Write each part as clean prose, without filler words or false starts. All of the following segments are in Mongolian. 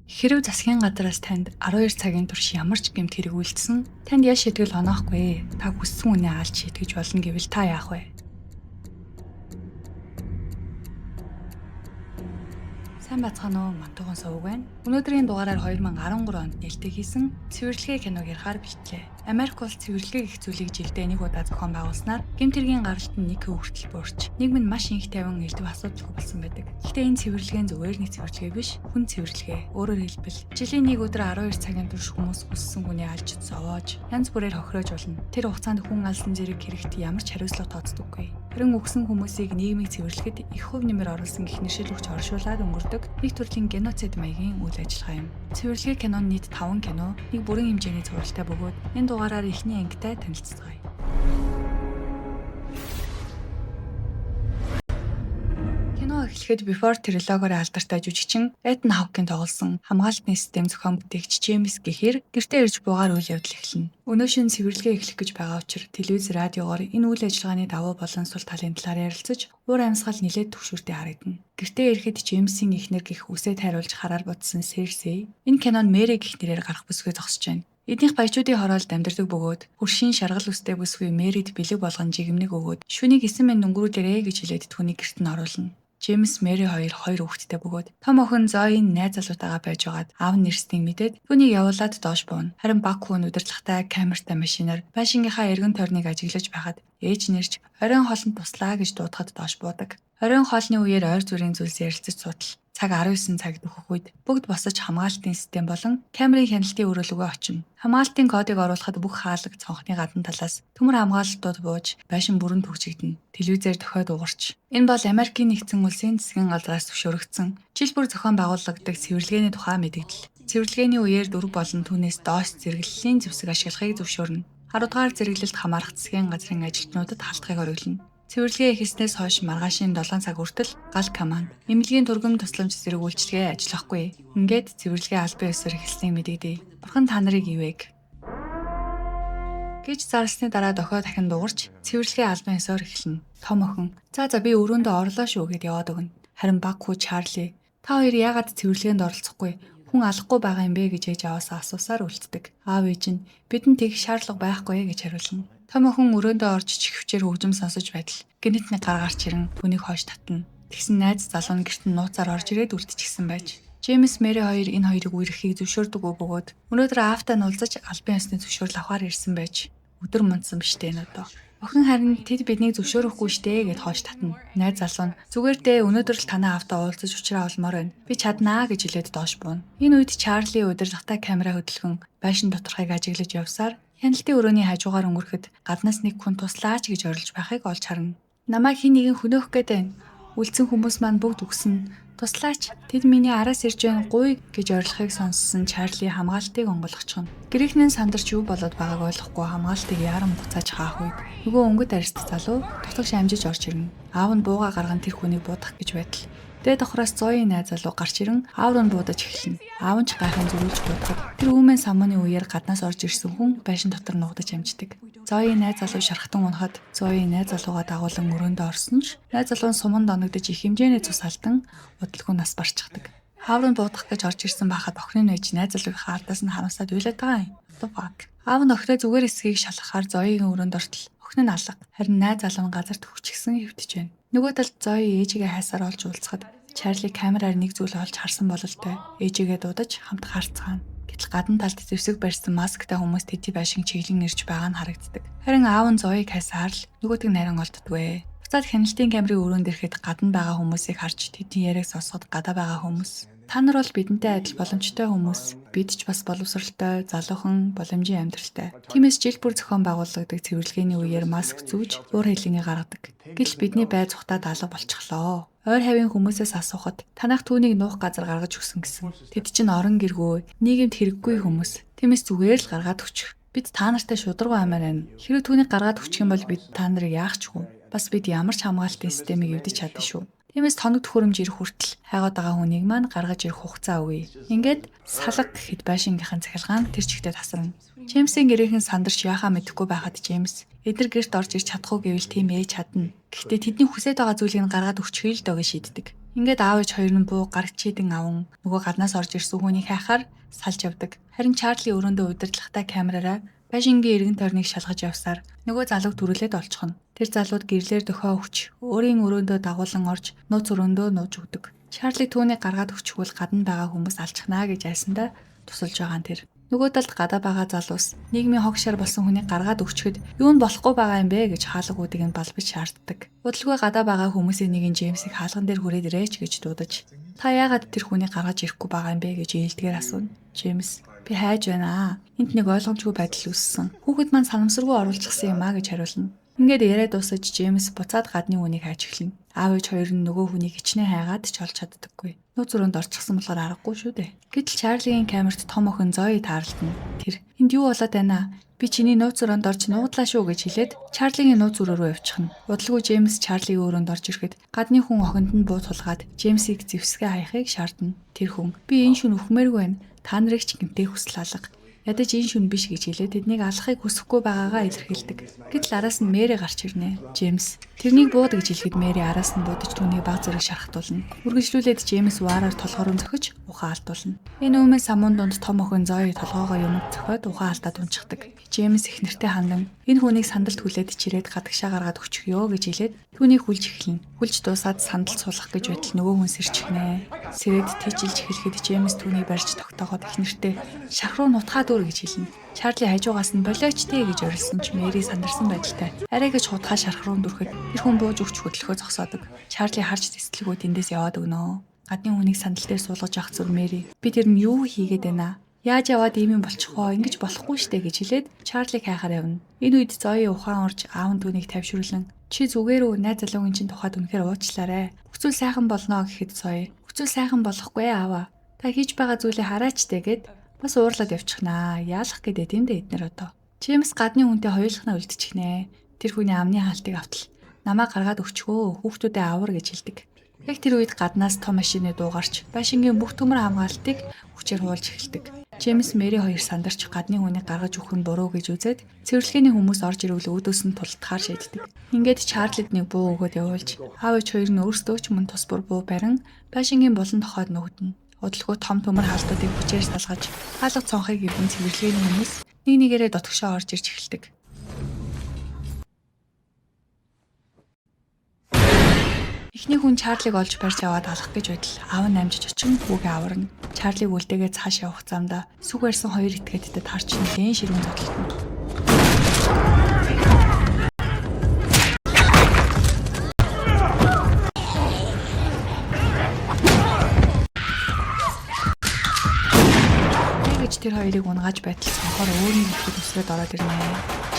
Хэрэв засгийн газраас танд 12 цагийн турш ямар ч гэмт хэрэг үйлдсэн, танд ял шийтгэл оноохгүй. Та хүссэн үнэ алж шийтгэж болно гэвэл та яах вэ? Сайн бацгаана уу? Мантухан сувг байна. Өнөөдрийн дугаараар 2013 онд нээлттэй хийсэн цэвэрлэгээ киног ярихаар бэлтлээ. Америк улс цэвэрлэгээ гэх зүйлийг жилдээ нэг удаа зохион байгуулснаар гэмт хэргийн гаралт нь нэг хүртэл буурч, нийгэм нь маш их тавин элдв асуудалгүй болсон байдаг. Гэхдээ энэ цэвэрлэгээ нь зүгээр нэг цэвэрлэгээ биш, хүн цэвэрлэгээ. Өөрөөр хэлбэл, жилийн нэг өдөр 12 цагийн турш хүмүүс хүссэн хүнээ алж зовоож, янз бүрээр хохироож болно. Тэр хугацаанд хүн алсан зэрэг хэрэгт ямар ч хариуцлага тооцдоггүй. Харин үгсэн хүмүүсийг нийгмийг цэвэрлэхэд их хөв нэмэр оруулсан гихнэршил өгч оршуулад өнгөрдөг нэг төрлийн геноцид маягийн үйл ажиллагаа юм. Цэвэрлэгээ кинон нийт 5 кино, нэг бүрэн хэмжээний зурагтай бөгөөд энэ дугаараар эхний ангитай танилццгаая. Кино эхлэхэд Before трилогиор алдартай жүжигчин Этhan Hawke-ийн тоглосон хамгаалтын систем зохион бүтээгч Джеймс Гэхэр гэртээ ирж буугаар үйл явдал эхэлнэ. Өнөө шин цэвэрлэгээ эхлэх гэж байгаа учраас телевиз, радиогоор энэ үйл ажиллагааны давуу болон сул талын талаар ярилцаж, уур амьсгал нэлээд төвшөртэй харагдана. Гэртээ ирэхэд Джеймсийн эхнэр гэх үсээ тайруулж хараар бодсон Серсей энэ кинонд Мэри гэх нэрээр гарах бүсгүй зогсож байна. Эднийх баячуудын хороолд амьдардаг бөгөөд хөршийн шаргал үстэй бүсгүй Мэрид бэлэг болгон жигмэг өгөөд шүнийг 9 минут өнгөрүүлээрэй гэж хэлээд түүнийг гэрт нь оруулна. Джеймс Мэри хоёр хүүхэдтэй бөгөөд том охин Зоийн найз залуутайгаа байж байгаад аав нь ирснийг мэдээд түүнийг явуулаад доош бууна. Харин баг хүн удирдлагатай камертай машинаар байшингийнхаа эргэн тойрныг ажиглаж байхад ээж нэрч оройн хоолнд туслаа гэж дуудахад доош буудаг. Оройн хоолны үеэр ойр зүрийн зүйлс ярилцаж судал. Цаг 19 цагт өгөх үед бүгд босож хамгаалтын систем болон камерын хяналтын өрөөлөгөө очино. Хамгаалтын кодыг оруулахад бүх хаалга цонхны гадна талаас төмөр хамгаалалтууд бууж, байшин бүрэн түгжигдэнэ. Телевизээр дохиод угарч. Энэ бол Америкийн нэгдсэн улсын засгийн газраас зөвшөөрөгдсөн жил бүр зохион байгуулагддаг цэвэрлэгээний тухай мэдээлэл. Цэвэрлэгээний үеэр дөрв болон түүнээс доош зэрэглэлийн зэвсэг ашиглахыг зөвшөөрнө. 10 дугаар зэрэглэлд хамаарах засгийн газрын ажилтнуудад халтхыг хориглоно. Цэвэрлэгээ эхэлснээс хойш маргаашийн 7 цаг хүртэл гал команд эмнэлгийн түргэм тусламж зэрэг үйлчлэгээ ажиллахгүй. Ингээд цэвэрлэгээ албан ёсоор эхэлснийг мэдэгдэе. Бурхан та нарыг ивэг гэж зарлсны дараа дохио дахин дуурч цэвэрлэгээ албан ёсоор эхэлнэ. Том охин за би өрөөндөө орлоо шүү гэд яваад өгнө. Харин баг хүү Чарли та хоёр яагаад цэвэрлэгээнд оролцохгүй? Хүн алахгүй байгаа юм бэ гэж ээж аваасаа асуусаар үлддэг. Аав ээж нь бидэнд тэгэх шаардлага байхгүй гэж хариулна. Том охин өрөөндөө орж чихвчээр хөгжим сонсож байтал гинэт нэг гар гарч ирэн түүнийг хойш татна. Тэгсэн найз залуу нь гэрт нь нууцаар орж ирээд үлдчихсэн байж. Джеймс Мэри хоёр энэ хоёрыг үерхийг зөвшөөрдөг бөгөөд өнөөдөр аавтай нь уулзаж албан ёсны зөвшөөрөл авахар ирсэн байж. Өдөр мандсан биштэй энэ одоо. Охин харин тэд биднийг зөвшөөрөхгүй штэ гэд хоош татна. Найз залуу нь зүгээр дээ өнөөдөр л танаа аавтай уулзаж уулзраа олмоор байна. Би чаднаа гэж хэлээд доош бууна. Энэ үед Чарли удирдлагатай камера хөдөлгөн байшин доторхыг ажиглаж явсаар хяналтын өрөөний хажуугаар өнгөрөхөд гаднаас нэг хүн туслаач гэж орилж байхыг олж харна. Намайг хин нэгэн хөнөөх гээд байна. Үлдсэн хүмүүс маань бүгд үгсэн. Туслаач тэд миний араас ирж байна гуй гэж орилохыг сонссон Чарли хамгаалтыг онгойлгочихно. Гэрээхнэн сандарч юу болоод байгааг ойлгохгүй хамгаалтыг ярам буцааж хаах үед нөгөө өнгөд арьст залуу тутагш амжиж орж ирнэ. Аав нь бууга гарган тэр хүнийг буудах гэж байтал дээд давхраас Зоийн найз залуу гарч ирэн аав нь буудаж эхэлнэ. Аав нь ч гайхан зүрүүлж буудахад тэр үүмэн самууны үеэр гаднаас орж ирсэн хүн байшин дотор нуугдаж амждаг. Зоийн найз залуу шархтан унахад Зоийн найз залууга дагуулan өрөөндөө орсон ч найз залуу нь суманд оногдож их хэмжээний цус алдан удалгүй нас барчихдаг. Аав нь буудах гэж орж ирсэн байхад охины нээж найз залуугийнхаа ардаас нь харамсаад уйлаад байгаа юм. The fuck. Аав нь охироо зүгээр эсгийг шалгахаар Зоийн өрөөнд ортол охин нь алга. Харин найз залуу нь газарт хөвчихсөн хэвтэж байна. Нөгөө талд Зои ээжигээ хайсаар олж уулзахад Чарли камераар нэг зүйл олж харсан бололтой. Ээжигээ дуудаж хамт харцгаана. Гэтэл гадна талд зэвсэг барьсан масктай хүмүүс тэти байшин чиглэн ирж байгаа нь харагддаг. Харин аав нь Зоиг хайсаар л нөгөөтг нарийн олддгүй. Буцаад хяналтын камерын өрөөнд ирэхэд гадна байгаа хүмүүсийг харж тэдний яриаг сонсоход гадаа байгаа хүмүүс. Та нар бол бидэнтэй адил боломжтой хүмүүс. Бид ч бас боловсралтай, залуухан, боломжийн амьдралтай. Тиймээс жил бүр зохион байгуулагддаг цэвэрлэгээний үеэр маск зүүж, уур хэллэгээ гаргадаг. Гэтэл бидний байз ухтаад алга болчихлоо. Ойр хавийн хүмүүсээс асуухад танах түүнийг нуух газар гаргаж өгсөн гэсэн. Тэд чинь орон гэргүй, нийгэмд хэрэггүй хүмүүс. Тиймээс зүгээр л гаргаад өгчих. Бид та нартай шударга аймаар байна. Хэрэв түүнийг гаргаад өгчих юм бол бид та нарыг яах ч вэ? Бас бид ямар ч хамгаалтын системийг эвдэж чадна шүү. Тиймээс тоног төхөөрөмж ирэх хүртэл хайгаад байгаа хүнийг маань гаргаж ирэх хугацаа өгье. Ингээд салга гэхэд байшингийнхан цахилгаан тэр чигтээ тасарна. Джеймсийн гэрээхэн сандарч яахаа мэдэхгүй байхад Джеймс эдгээр гэрт орж ирж чадахгүй гэвэл тийм ээж чадна. Гэхдээ тэдний хүсэж байгаа зүйлийг гаргаад өгчихъя л дөө гэж шийддэг. Ингээд аав ээж хоёр нь буу гарагч хийдэн аван нөгөө гаднаас орж ирсэн хүнийг хайхаар салж явдаг. Харин Чарли өрөөндөө удирдлагатай камераараа байшингийн эргэн тойрныг шалгаж явсаар нөгөө залууг түрүүлээд олчихно. Тэр залууд гэрлээр дөхөө өгч өөрийн өрөөндөө дагуулan орж нууц өрөөндөө нууж өгдөг. Чарли түүнийг гаргаад өгчихвөл гадна байгаа хүмүүс алчхнаа гэж айсандаа тусалж байгаа нь тэр. Нөгөө талд гадаа байгаа залуус нийгмийн хог шар болсон хүнийг гаргаад өгчөд юу нь болохгүй байгаа юм бэ гэж хаалгуудыг нь балбиж шаарддаг. Удалгүй гадаа байгаа хүмүүсийн нэг нь Джеймсийг хаалган дээр хүрээд ирээч гэж дуудаж та яагаад тэр хүнийг гаргаж ирэхгүй байгаа юм бэ гэж ээлдгээр асууна. Джеймс би хайж байна аа. Энд нэг ойлгомжгүй байдал үүссэн. Хүүхэд маань санамсаргүй оруулчихсан юм аа гэж хариулна. Ингээд яриа дуусаж Джеймс буцаад гадны хүнийг хайж эхэлнэ. Аав ээж хоёр нь нөгөө хүнийг хичнээн хайгаад ч олж чаддаггүй. Нууц өрөөнд орчихсон болохоор аргагүй шүү дээ. Гэтэл Чарлигийн камерт том охин Зои таарлтна. Тэр энд юу болоод байна? Би чиний нууц өрөөнд орж нуудлаа шүү гэж хэлээд Чарлигийн нууц өрөө рүү явчихна. Удалгүй Джеймс Чарлигийн өрөөнд орж ирэхэд гадны хүн охинд нь буу тулгаад Джеймсийг зэвсгээ хаяхыг шаардна. Тэр хүн би энэ шүн өхмээргүй байна. Та нарыг ч гэмтээ хүсэл алга. Ядаж энэ шүн биш гэж хэлээд тэднийг алахыг хүсэхгүй байгаагаа илэрхийлдэг. Гэтэл араас нь Мэри гарч ирнэ. Джеймс тэрнийг бууд гэж хэлэхэд Мэри араас нь буудаж түүний баг зэрэг шархтуулна. Үргэлжлүүлээд Джеймс ваараар толгоороо зохиж ухаан алдуулна. Энэ өмнө самуун донд том охин Зои толгоогоо юмд зохиод ухаан алдаад унчихдаг. Джеймс их нэртэй хандан энэ хүнийг сандалд хүлээд чирээд гадагшаа гаргаад өчгөө гэж хэлээд түүнийг хүлж эхэлнэ. Хүлж дуусаад сандалд суулгах гэж байтал нөгөө хүн сэрчихнэ. Сэрээд тийчилж эхлэхэд Джеймс түүнийг барьж тогтооход их нэртэй шарх руу нутгаа дүүр гэж хэлнэ. Чарли хажуугаас нь болооч тээ гэж орилсон ч Мэри сандарсан байдалтай. Арай гэж хутгаа шарх руу дүрхэд тэр хүн бууж өгч хөдөлгөө зогсоодог. Чарли харж тэсэлгүй тэндээс яваад өгнө. Гадны хүнийг сандал дээр суулгаж авах зүр Мэри. Би тэр нь юу хийгээд байна? Яаж яваад ийм юм болчихвоо? Ингэж болохгүй штэ гэж хэлээд Чарлиг хайхаар явна. Энэ үед Зои ухаан орж аав нь түүнийг тавьшруулан чи зүгээр үү? Найз залуугийн чинь тухайд үнэхээр уучлаарай. Хүсвэл сайхан болно гэхэд Зои хүсвэл сайхан болохгүй аава. Та хийж байгаа зүйлээ хараач тэгээд бас уурлаад явчихнаа. Яалах гэдэг юм дээ эднэр одоо. Джеймс гадны хүнтэй хоёулахнаа үлдчихнэ. Тэр хүний амны хаалтыг автал намаа гаргаад өгчгөө. Хүүхдүүдээ авар гэж хэлдэг. Яг тэр үед гаднаас том машины дуу гарч байшингийн бүх төмөр хамгаалтыг хүчээр хуулж эхэлдэг. Джеймс Мэри хоёр сандарч гадны хүнийг гаргаж өгөх нь буруу гэж үзээд цэвэрлэгээний хүмүүс орж ирвэл өөдөөс нь тултахаар шийддэг. Ингээд Чарлид нэг буу өгөөд явуулж аав ээж хоёр нь өөрсдөө ч мөн тус бүр буу барин байшингийн болон тохойд нүгдэнэ. Удалгүй том төмөр хаалтуудыг хүчээр салгаж хаалга цонхыг ивэн цэвэрлэгээний хүмүүс нэг нэгээрээ дотгошоо орж ирж эхэлдэг. Эхний хүн Чарлиг олж барьж аваад алах гэж байтал аав нь амжиж очин хүүгээ аварна. Чарлиг үлдээгээ цааш явах замдаа сүг барьсан хоёр этгээдтэй тарч нэлээд ширүүн зодлоно. Тэр хоёрыг унгааж байтал цонхоор өөрийн ихэд өсрөөд ороод ирнэ.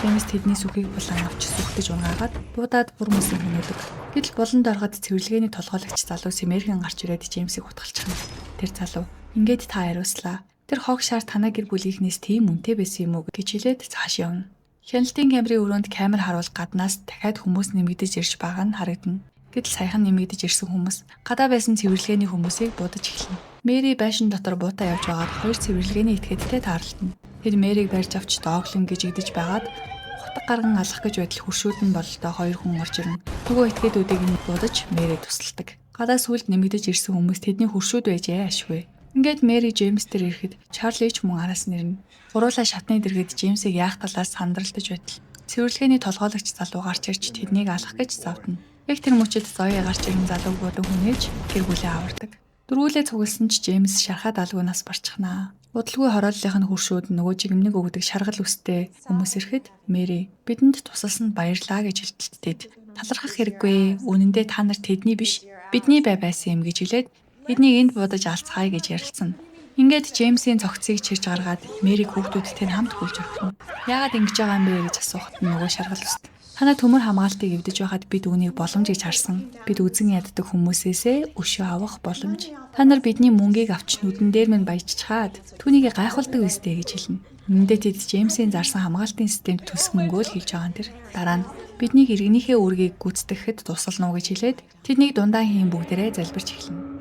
Джеймс тэдний сүхийг булан авч сүхтэж унгаагаад буудаад бүр мөсөн хөнөөдөг. Гэтэл буланд ороход цэвэрлэгээний толгойлагч залуу Сэмэрхэн гарч ирээд Джеймсийг хутгалчихна. Тэр залуу ингээд та хариуслаа. Тэр хог шар танаа гэр бүлийнхнээс тийм үнэтэй байсан юм уу гэж хэлээд цааш явна. Хяналтын камерын өрөөнд камер харуул гаднаас дахиад хүмүүс нэмэгдэж ирж байгаа нь харагдана. Гэтэл саяхан нэмэгдэж ирсэн хүмүүс гадаа байсан цэвэрлэгээний хүмүүсийг буудаж эхэлнэ. Мэри байшин дотор буутаа явж байгаад хоёр цэвэрлэгээний этгээдтэй таарлтана. Тэр Мэрийг барьж авч дооглон гжигдэж байгаад хутаг гарган алах гэж байтал хуршүүдэн бололтой хоёр хүн орж ирнэ. Нөгөө этгээдүүдийг нь будаж Мэрийг тусалдаг. Гадаа сүлд нэмэгдэж ирсэн хүмүүс тэдний хуршүүд байжээ ашгүй. Ингээд Мэри Джеймс дээр ирэхэд Чарли ч мөн араас нэрнэ. Гуруула шатны дэргэд Джеймсийг яах талаас сандралтаж байтал цэвэрлэгээний толгойлагч залуу гарч ирж тэднийг алах гэж завдна. Яг тэр мөчид Зои гарч ирэн залууг болон хүнээж гэр бүлээ авардаг. Дөрвөлээ цугласан ч Джеймс шархаад алгуунаас барчихнаа. Удалгүй хорооллынх нь хуршүүд нөгөө жигмэг өгдөг шаргал үстэй хүмүүс ирэхэд Мэри бидэнд тусалсанд баярлаа гэж хэлтэлтэд талархах хэрэггүй. Үнэн дээр та нар тэдний биш бидний байсан юм гэж хэлээд эднийг энд будаж алцгаая гэж ярилцсан. Ингээд Джеймсийн цогцыг чирж гаргаад Мэрийг хүүхдүүдтэй хамт хүлж өгнө. Яагаад ингэж байгаа юм бэ гэж асуухад нөгөө шаргал үст. Танай төмөр хамгаалтыг эвдэж байхад бид үүнийг боломж гэж харсан. Бид үзэн яддаг хүмүүсээсээ өшөө авах боломж. Та нар бидний мөнгийг авч нүдэн дээр минь баяжчихад түүнийг гайхуулдаг үстэй гэж хэлнэ. Үүндээ тэд Джеймсийн зарсан хамгаалтын системд төсгөнгөө л хийж байгаа юм тэр. Дараа нь биднийг иргэнийхээ үүргийг гүйцэтгэхэд тусална уу гэж хэлээд тэднийг дундаа хийн бүгдээрээ залбирч эхэлнэ.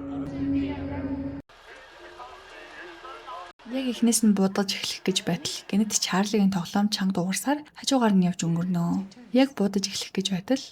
Яг эхнээс нь будаж эхлэх гэж байтал гэнэт Чарлигийн тоглоом чанга дуурсаар хажуугаар нь явж өнгөрнөө. Яг будаж эхлэх гэж байтал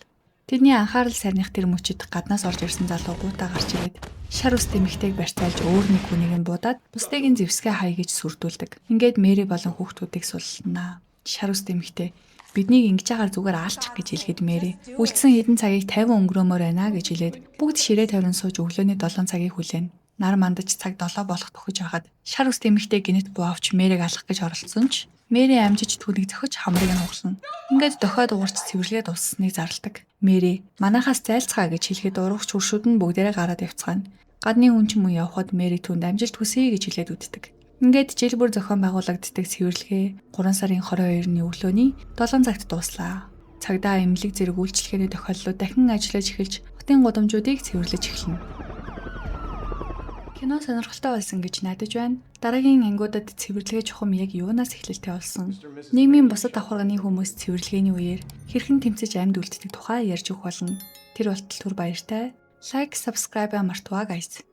Тэдний анхаарал сарних тэр мөчөд гаднаас орж ирсэн залуу гуйтаа гарч ирээд шар ус тэмэгтэйг барьцаалж өөр нэг хүнийг нь буудаад бусдыг нь зэвсгээ хай гэж сүрдүүлдэг. Ингээд Мэри болон хүүхдүүдийг суллана. Шар ус тэмэгтэй биднийг ингэж агаар зүгээр аалчих гэж хэлэхэд Мэри үлдсэн хэдэн цагийг 50 өнгөрөөмөр байна гэж хэлээд бүгд ширээ тавиран сууж өглөөний 7 цагийг хүлээн. Нар мандаж цаг 7 болох төхөж байхад шар ус тэмэгтэй гинэт буавч Мэрийг алах гэж оролцсон ч Мэри амжиж түүнийг зөхөж хамрыг нь хугална. Ингээд дохиод уурч цэвэрлэгээ дуссныг зарладаг. Мэри манахаас зайлцгаа гэж хэлэхэд урагч хуршууд нь бүгдээрээ гараад явцгаана. Гадны хүн ч мөн явхад Мэри түнд амжилт хүсье гэж хэлээд үддэг. Ингээд жил бүр зохион байгуулагддаг цэвэрлэгээ 3 сарын 22-ны өглөөний 7 цагт дууслаа. Цагдаа эмнэлэг зэрэг үйлчлэгээний тохиолдлууд дахин ажиллаж эхэлж хотын гудамжуудыг цэвэрлэж эхэлнэ. Кино сонирхолтой болсон гэж найдаж байна. Дараагийн ангиудад цэвэрлэгээ чухам яг юунаас эхлэлтэй болсон? Нийгмийн бусад давхарганы хүмүүс цэвэрлэгээний үеэр хэрхэн тэмцэж амьд үлддэг тухай ярьж өгөх болно. Тэр болтол түр баяртай. Лайк, subscribe мартаваа guys.